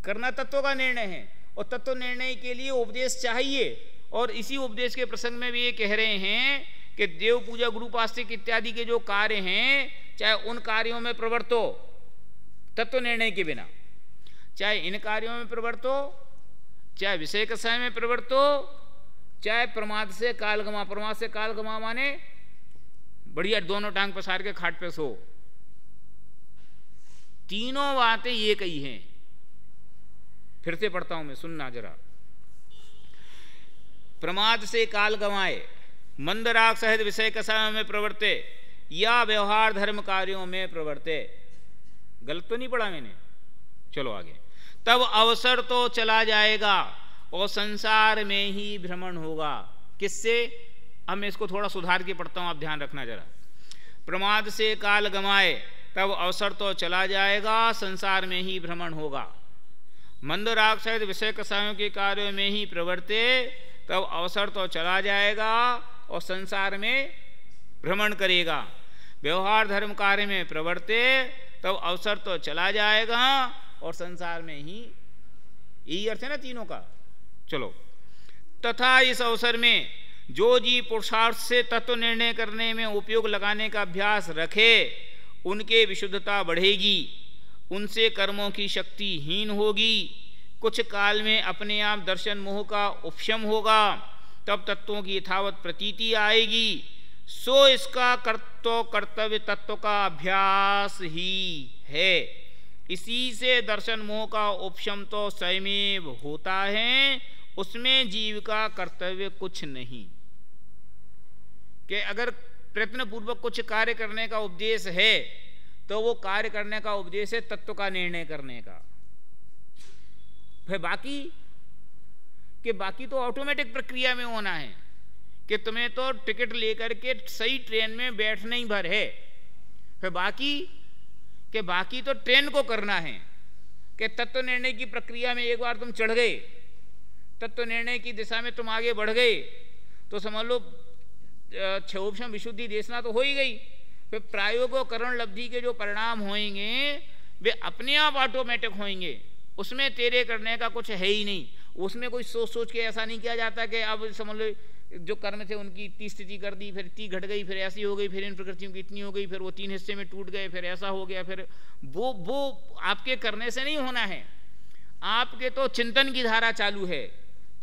S1: करना तत्व का निर्णय है और तत्व निर्णय के लिए उपदेश चाहिए। और इसी उपदेश के प्रसंग में भी ये कह रहे हैं कि देव पूजा, गुरु उपासना इत्यादि के जो कार्य हैं, चाहे उन कार्यों में प्रवर्तो तत्व निर्णय के बिना, चाहे इन कार्यों में प्रवर्तो, चाहे विषय कसाय में प्रवर्तो, चाहे प्रमाद से काल गमा। प्रमाद से काल गमा माने बढ़िया दोनों टांग पसार के खाट पे सो। तीनों बातें ये कही हैं। फिर से पढ़ता हूं मैं, सुनना जरा। प्रमाद से काल गंवाए, मंद राग सहित विषय कसायों में प्रवर्ते या व्यवहार धर्म कार्यों में प्रवर्ते। गलत तो नहीं पढ़ा मैंने? चलो आगे। तब अवसर तो चला जाएगा और संसार में ही भ्रमण होगा। किससे? अब मैं इसको थोड़ा सुधार के पढ़ता हूं, आप ध्यान रखना जरा। प्रमाद से काल गंवाए, तब अवसर तो चला जाएगा, संसार में ही भ्रमण होगा। मंद राग सहित विषय कसायों के कार्यों में ही प्रवर्ते, तब अवसर तो चला जाएगा और संसार में भ्रमण करेगा। व्यवहार धर्म कार्य में प्रवर्ते, तब अवसर तो चला जाएगा और संसार में ही, यही अर्थ है ना तीनों का। चलो, तथा इस अवसर में जो जीव पुरुषार्थ से तत्व निर्णय करने में उपयोग लगाने का अभ्यास रखे, उनके विशुद्धता बढ़ेगी, उनसे कर्मों की शक्ति हीन होगी। कुछ काल में अपने आप दर्शन मोह का उपशम होगा, तब तत्वों की यथावत प्रतीति आएगी। सो इसका कर्तव्य तत्व का अभ्यास ही है। इसी से दर्शन मोह का उपशम तो स्वयमेव होता है, उसमें जीव का कर्तव्य कुछ नहीं। कि अगर प्रयत्न पूर्वक कुछ कार्य करने का उपदेश है तो वो कार्य करने का उपदेश है तत्व का निर्णय करने का। फिर बाकी तो ऑटोमेटिक प्रक्रिया में होना है कि तुम्हें तो टिकट लेकर के सही ट्रेन में बैठना ही भर है। फिर बाकी तो ट्रेन को करना है कि तत्व निर्णय की प्रक्रिया में एक बार तुम चढ़ गए, तत्व निर्णय की दिशा में तुम आगे बढ़ गए, तो समझ लो क्षोभम विशुद्धि देशना तो हो ही गई। फिर प्रायोगकरण लब्धि के जो परिणाम होंगे वे अपने आप ऑटोमेटिक होंगे, उसमें तेरे करने का कुछ है ही नहीं। उसमें कोई सोच के ऐसा नहीं किया जाता कि अब समझ लो जो कर्म थे उनकी इतनी स्थिति कर दी, फिर इतनी घट गई, फिर ऐसी हो गई, फिर इन प्रकृतियों की इतनी हो गई, फिर वो 3 हिस्से में टूट गए, फिर ऐसा हो गया। फिर वो आपके करने से नहीं होना है। आपके तो चिंतन की धारा चालू है,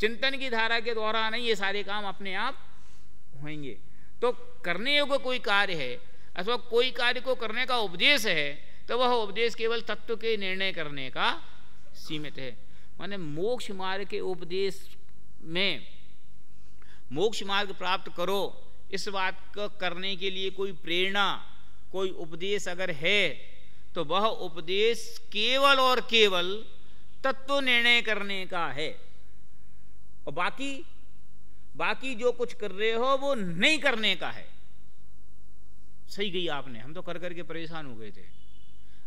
S1: चिंतन की धारा के द्वारा नहीं ये सारे काम अपने आप होंगे। तो करने योग्य कोई कार्य है अथवा कोई कार्य को करने का उपदेश है तो वह उपदेश केवल तत्व के निर्णय करने का सीमित है। माने मोक्ष मार्ग के उपदेश में मोक्ष मार्ग प्राप्त करो इस बात को करने के लिए कोई प्रेरणा, कोई उपदेश अगर है तो वह उपदेश केवल और केवल तत्व निर्णय करने का है। और बाकी जो कुछ कर रहे हो वो नहीं करने का है। सही गई आपने, हम तो कर करके परेशान हो गए थे।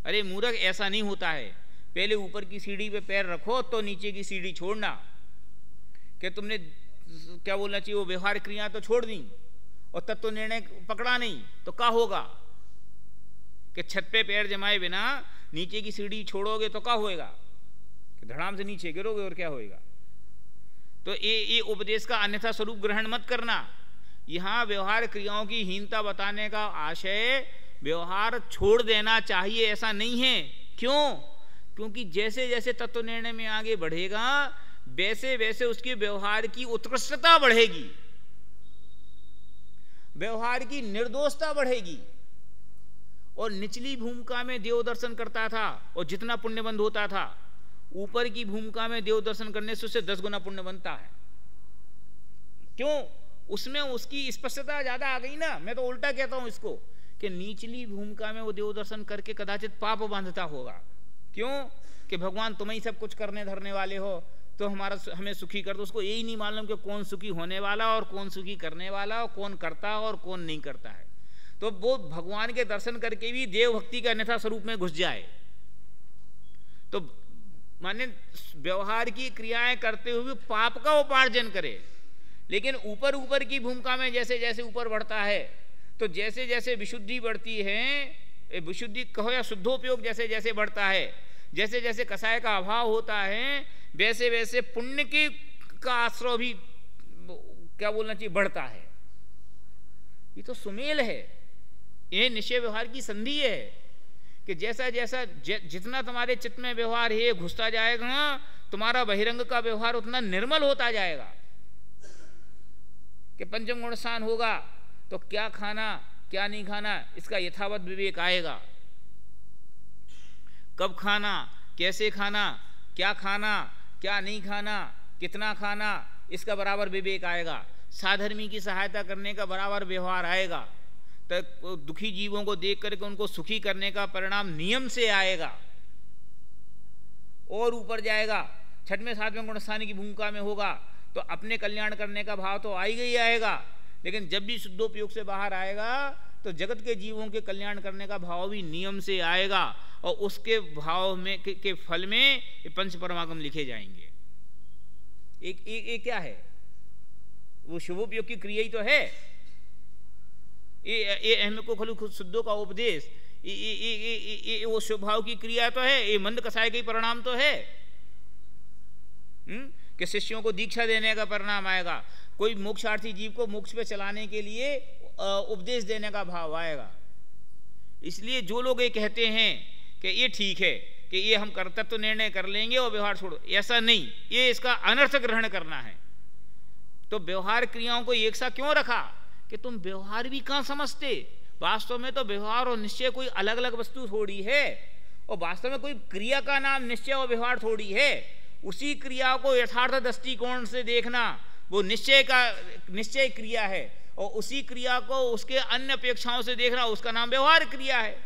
S1: अरे मूर्ख, ऐसा नहीं होता है। पहले ऊपर की सीढ़ी पे पैर रखो तो नीचे की सीढ़ी छोड़ना। कि तुमने क्या बोलना चाहिए, वो व्यवहार क्रिया तो छोड़ दी और तत्व निर्णय पकड़ा नहीं तो क्या होगा कि छत पे पैर जमाए बिना नीचे की सीढ़ी छोड़ोगे तो क्या होएगा कि धड़ाम से नीचे गिरोगे और क्या होएगा। तो ये उपदेश का अन्यथा स्वरूप ग्रहण मत करना। यहाँ व्यवहार क्रियाओं की हीनता बताने का आशय व्यवहार छोड़ देना चाहिए ऐसा नहीं है। क्यों? क्योंकि जैसे जैसे तत्व निर्णय में आगे बढ़ेगा वैसे वैसे उसके व्यवहार की उत्कृष्टता बढ़ेगी, व्यवहार की निर्दोषता बढ़ेगी। और निचली भूमिका में देव दर्शन करता था और जितना पुण्यबंध होता था, ऊपर की भूमिका में देव दर्शन करने से उससे 10 गुना पुण्य बनता है। क्यों? उसमें उसकी स्पष्टता ज्यादा आ गई ना। मैं तो उल्टा कहता हूं इसको कि निचली भूमिका में वो देव दर्शन करके कदाचित पाप बांधता होगा। क्यों? कि भगवान तुम ही सब कुछ करने धरने वाले हो तो हमें सुखी कर दो। उसको यही नहीं मालूम कि कौन सुखी होने वाला और कौन सुखी करने वाला और कौन करता और कौन नहीं करता है। तो वो भगवान के दर्शन करके भी देव भक्ति के अन्यथा स्वरूप में घुस जाए तो माने व्यवहार की क्रियाएं करते हुए पाप का उपार्जन करे। लेकिन ऊपर की भूमिका में जैसे जैसे ऊपर बढ़ता है तो जैसे जैसे विशुद्धि बढ़ती है, विशुद्धि कहो या शुद्धोपयोग जैसे जैसे बढ़ता है, जैसे जैसे कसाय का अभाव होता है, वैसे वैसे पुण्य का आश्रय भी क्या बोलना चाहिए बढ़ता है। ये तो सुमेल है, ये निश्चय व्यवहार की संधि है कि जैसा जैसा जितना तुम्हारे चित्त में व्यवहार है घुसता जाएगा, तुम्हारा बहिरंग का व्यवहार उतना निर्मल होता जाएगा। कि पंचम गुण स्थान होगा तो क्या खाना क्या नहीं खाना इसका यथावत विवेक आएगा। कब खाना, कैसे खाना, क्या खाना क्या नहीं खाना, कितना खाना, इसका बराबर विवेक आएगा। साधर्मी की सहायता करने का बराबर व्यवहार आएगा। तो दुखी जीवों को देख करके उनको सुखी करने का परिणाम नियम से आएगा और ऊपर जाएगा। छठवें सातवें गुणस्थान की भूमिका में होगा तो अपने कल्याण करने का भाव तो आएगा ही आएगा, लेकिन जब भी शुद्धोपयोग से बाहर आएगा तो जगत के जीवों के कल्याण करने का भाव भी नियम से आएगा और उसके भाव में के फल में पंच परमागम लिखे जाएंगे। एक क्या है, वो शुभोपयोग की क्रिया ही तो है। ये अहम को खलु खुद शुद्धों का उपदेश, ये वो स्वभाव की क्रिया तो है, ये मंद कसाय के परिणाम तो है। कि शिष्यों को दीक्षा देने का परिणाम आएगा, कोई मोक्षार्थी जीव को मोक्ष पे चलाने के लिए उपदेश देने का भाव आएगा। इसलिए जो लोग ये कहते हैं कि ये ठीक है कि ये हम कर्तव्य निर्णय कर लेंगे और व्यवहार छोड़ो, ऐसा नहीं, ये इसका अनर्थ ग्रहण करना है। तो व्यवहार क्रियाओं को एक सा क्यों रखा कि तुम व्यवहार भी कहाँ समझते, वास्तव में तो व्यवहार और निश्चय कोई अलग अलग वस्तु थोड़ी है, और वास्तव में कोई क्रिया का नाम निश्चय और व्यवहार थोड़ी है। उसी क्रिया को यथार्थ दृष्टिकोण से देखना वो निश्चय क्रिया है, और उसी क्रिया को उसके अन्य अपेक्षाओं से देखना उसका नाम व्यवहार क्रिया है।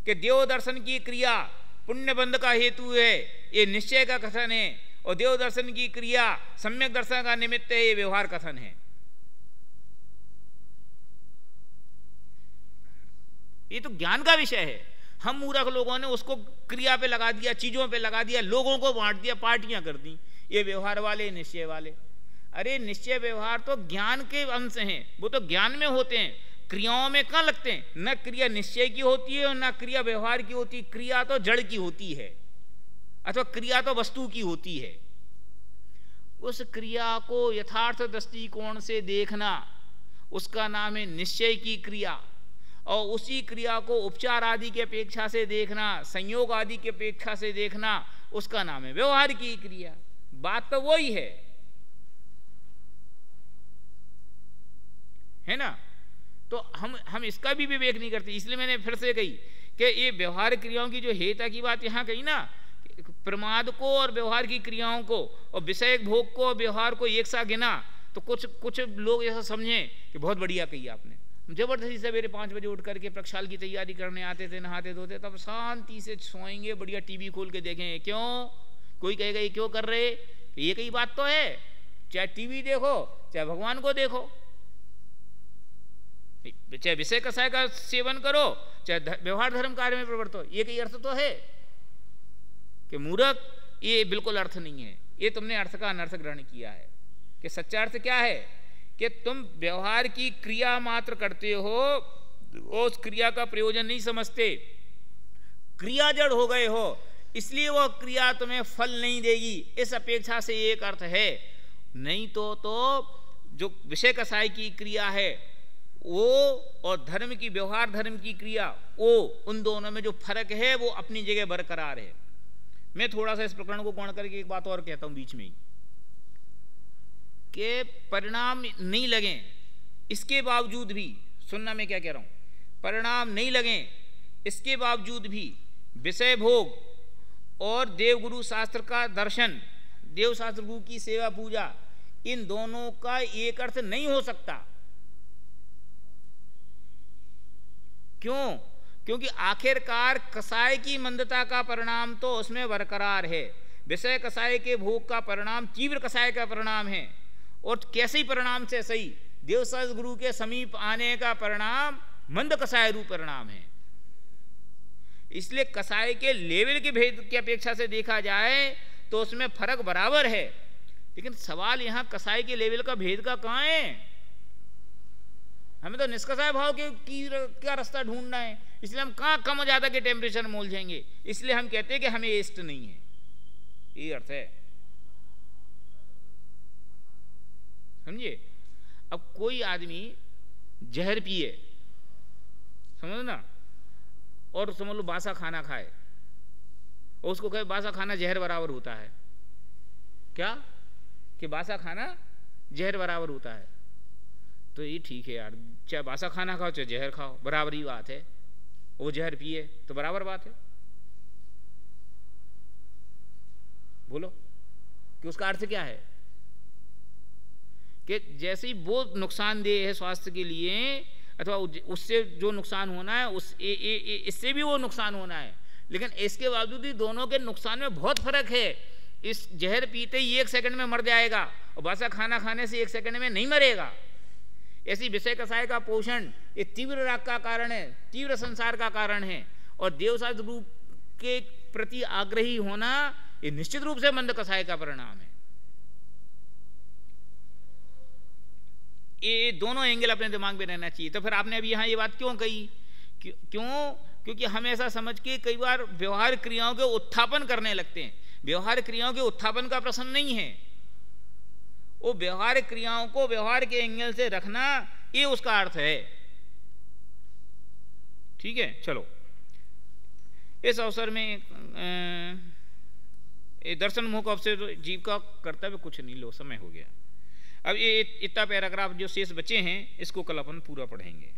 S1: कि देव दर्शन की क्रिया पुण्य बंध का हेतु है, ये निश्चय का कथन है, और देव दर्शन की क्रिया सम्यक दर्शन का निमित्त है, ये व्यवहार कथन है। ये तो ज्ञान का विषय है। हम मूर्ख लोगों ने उसको क्रिया पे लगा दिया, चीजों पे लगा दिया, लोगों को बांट दिया, पार्टियां कर दी, ये व्यवहार वाले, निश्चय वाले। अरे निश्चय व्यवहार तो ज्ञान के अंश हैं, वो तो ज्ञान में होते हैं, क्रियाओं में कहाँ लगते हैं। न क्रिया निश्चय की होती है और न क्रिया व्यवहार की होती है। क्रिया तो जड़ की होती है, अथवा क्रिया तो वस्तु की होती है। उस क्रिया को यथार्थ दृष्टिकोण से देखना उसका नाम है निश्चय की क्रिया, और उसी क्रिया को उपचार आदि की अपेक्षा से देखना, संयोग आदि की अपेक्षा से देखना, उसका नाम है व्यवहार की क्रिया। बात तो वही है ना। तो हम इसका भी विवेक नहीं करते। इसलिए मैंने फिर से कही कि ये व्यवहार क्रियाओं की जो हेता की बात यहाँ कही ना, प्रमाद को और व्यवहार की क्रियाओं को और विषय भोग को और व्यवहार को एक साथ गिना, तो कुछ लोग ऐसा समझें कि बहुत बढ़िया कही आपने। जबरदस्ती सवेरे 5 बजे उठ करके प्रक्षाल की तैयारी करने आते थे, नहाते धोते, तब शांति से सोएंगे, बढ़िया टीवी खोल के देखेंगे। क्यों? कोई कहेगा ये क्यों कर रहे, ये कई बात तो है, चाहे टीवी देखो चाहे भगवान को देखो, चाहे विषय कसाय का सेवन करो चाहे व्यवहार धर्म कार्य में प्रवृत्त हो, ये कई अर्थ तो है कि मूर्ख ये बिल्कुल अर्थ नहीं है। ये तुमने अर्थ का अनर्थ ग्रहण किया है। कि सच्चा अर्थ क्या है कि तुम व्यवहार की क्रिया मात्र करते हो, उस क्रिया का प्रयोजन नहीं समझते, क्रिया जड़ हो गए हो, इसलिए वह क्रिया तुम्हें फल नहीं देगी, इस अपेक्षा से एक अर्थ है। नहीं तो जो विषय कसाय की क्रिया है वो और धर्म की, व्यवहार धर्म की क्रिया, वो उन दोनों में जो फर्क है वो अपनी जगह बरकरार है। मैं थोड़ा सा इस प्रकरण को गौण करके एक बात और कहता हूं बीच में ही, के परिणाम नहीं लगे इसके बावजूद भी, सुनना मैं क्या कह रहा हूं, परिणाम नहीं लगे इसके बावजूद भी विषय भोग और देवगुरु शास्त्र का दर्शन, देव शास्त्र गुरु की सेवा पूजा, इन दोनों का एक अर्थ नहीं हो सकता। क्यों? क्योंकि आखिरकार कसाय की मंदता का परिणाम तो उसमें बरकरार है, विषय कसाय के भोग का परिणाम तीव्र कसाय का परिणाम है, और कैसे ही परिणाम से सही देवशास्त्र गुरु के समीप आने का परिणाम मंद कसाय रूप परिणाम है। इसलिए कसाय के लेवल के भेद की अपेक्षा से देखा जाए तो उसमें फर्क बराबर है, लेकिन सवाल यहां कसाय के लेवल का भेद का कहां है। हमें तो निष्कसाय भाव का रास्ता ढूंढना है, इसलिए हम कहां कम ज्यादा के टेम्परेचर मोल जाएंगे। इसलिए हम कहते हैं कि हमें इष्ट नहीं है, ये अर्थ है, समझिए। अब कोई आदमी जहर पिए, समझ ना, और समझ लो बासा खाना खाए, और उसको कहे बासा खाना जहर बराबर होता है, क्या कि बासा खाना जहर बराबर होता है, तो ये ठीक है यार, चाहे बासा खाना खाओ चाहे जहर खाओ, बराबर ही बात है। वो जहर पिए तो बराबर बात है। बोलो कि उसका अर्थ क्या है, कि जैसे ही वो नुकसानदेह है स्वास्थ्य के लिए, अथवा उससे जो नुकसान होना है इससे भी वो नुकसान होना है, लेकिन इसके बावजूद भी दोनों के नुकसान में बहुत फर्क है। इस जहर पीते ही 1 सेकंड में मर जाएगा, और बासा खाना खाने से 1 सेकंड में नहीं मरेगा। ऐसी विषय कसाय का पोषण ये तीव्र राग का कारण है, तीव्र संसार का कारण है, और देवशास्त्र गुरु के प्रति आग्रही होना ये निश्चित रूप से मंद कसाय का परिणाम है। ये दोनों एंगल अपने दिमाग में रहना चाहिए। तो फिर आपने अभी यहाँ ये बात क्यों कही, क्यों? क्योंकि हम ऐसा समझ के कई बार व्यवहार क्रियाओं के उत्थापन करने लगते हैं। व्यवहार क्रियाओं के उत्थापन का प्रश्न नहीं है, वो व्यवहार क्रियाओं को व्यवहार के एंगल से रखना, ये उसका अर्थ है। ठीक है, चलो इस अवसर में दर्शन मुख अवसर जीव का कर्तव्य कुछ नहीं, लो समय हो गया। अब ये इतना पैराग्राफ जो शेष बचे हैं इसको कल अपन पूरा पढ़ेंगे।